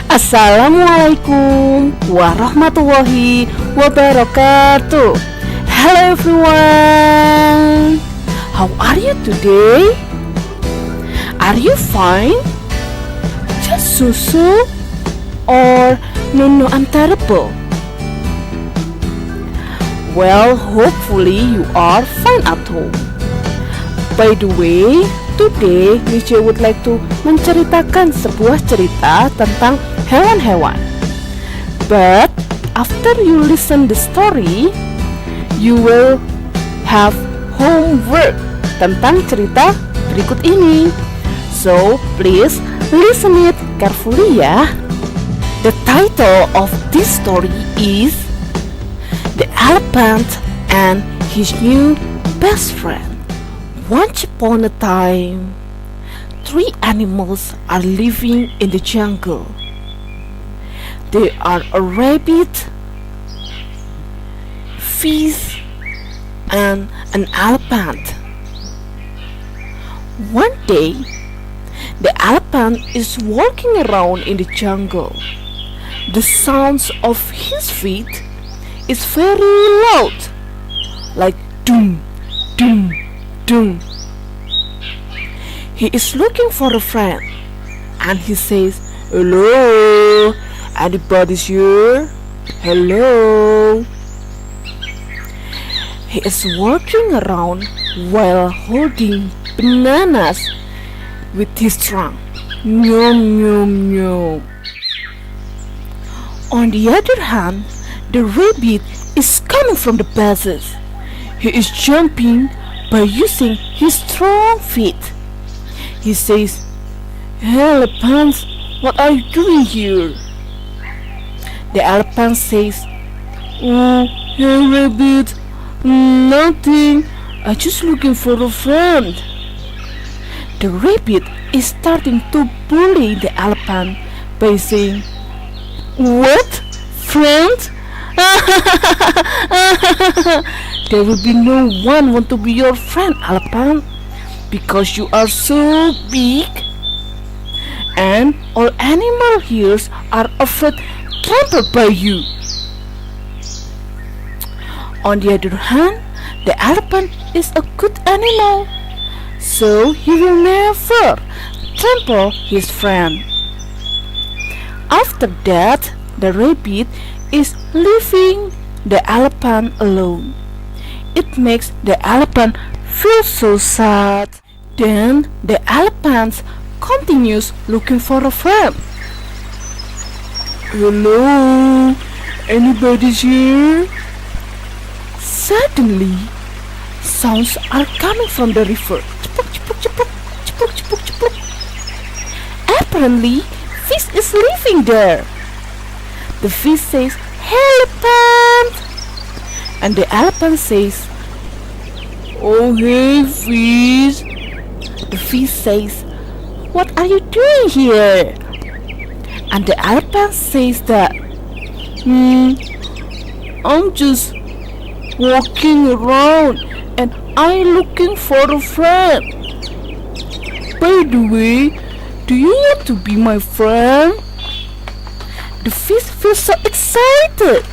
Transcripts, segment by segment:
Assalamualaikum warahmatullahi wabarakatuh. Hello everyone. How are you today? Are you fine? Just so or no, I'm terrible. Well, hopefully you are fine at home. By the way, today Miss Jey would like to menceritakan sebuah cerita tentang hewan-hewan. But after you listen the story, you will have homework tentang cerita berikut ini. So please listen it carefully ya. The title of this story is The Elephant and His New Best Friend. Once upon a time, 3 animals are living in the jungle. They are a rabbit, fish, and an elephant. One day, the elephant is walking around in the jungle. The sounds of his feet is very loud, like doom, doom, doom. He is looking for a friend, and he says, "Hello, anybody's here? Hello." He is walking around while holding bananas with his trunk. Nyom, nyom, nyom. On the other hand, the rabbit is coming from the bushes. He is jumping by using his strong feet. He says, "Hey elephants, what are you doing here?" The elephant says, "Oh, hey rabbit, nothing. I'm just looking for a friend." The rabbit is starting to bully the elephant by saying, "What? Friend? There will be no one want to be your friend, elephant, because you are so big, and all animal here are afraid trampled by you." On the other hand, the elephant is a good animal, so he will never trample his friend. After that, the rabbit is leaving the elephant alone. It makes the elephant feel so sad. Then the elephant continues looking for a friend. "Hello, anybody's here?" Suddenly, sounds are coming from the river. Chipuk, chipuk, chipuk, chipuk, chipuk, chipuk. Apparently, fish is living there. The fish says, "Elephant," and the elephant says, "Oh, hey fish." The fish says, "What are you doing here?" And the elephant says that, "I'm just walking around and I'm looking for a friend. By the way, do you want to be my friend?" The fish feels so excited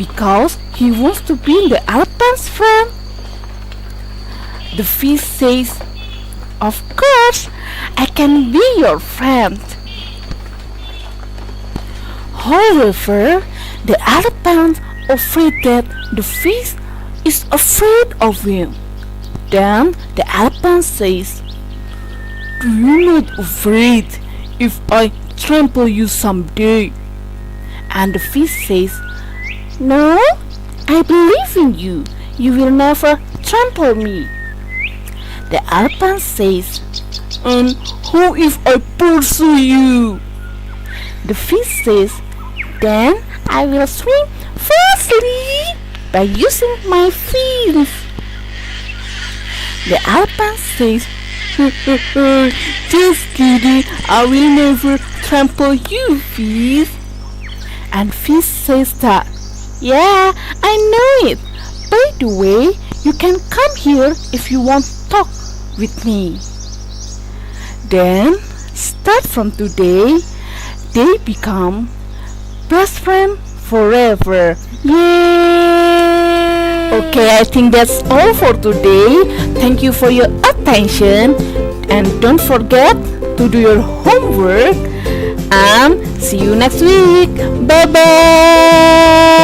because he wants to be the elephant's friend. The fish says, "Of course, I can be your friend." However, the elephant afraid that the fish is afraid of him. Then the elephant says, "Do you not afraid if I trample you someday?" And the fish says, "No, I believe in you. You will never trample me." The elephant says, "And who if I pursue you?" The fish says, "Then I will swim fastly by using my fins." The elephant says, "Just kidding, I will never trample you, fish." And fish says that, "Yeah, I know it. By the way, you can come here if you want to talk with me." Then, start from today, they become best friend forever. Yay! Okay, I think that's all for today. Thank you for your attention, and don't forget to do your homework, and see you next week. Bye bye.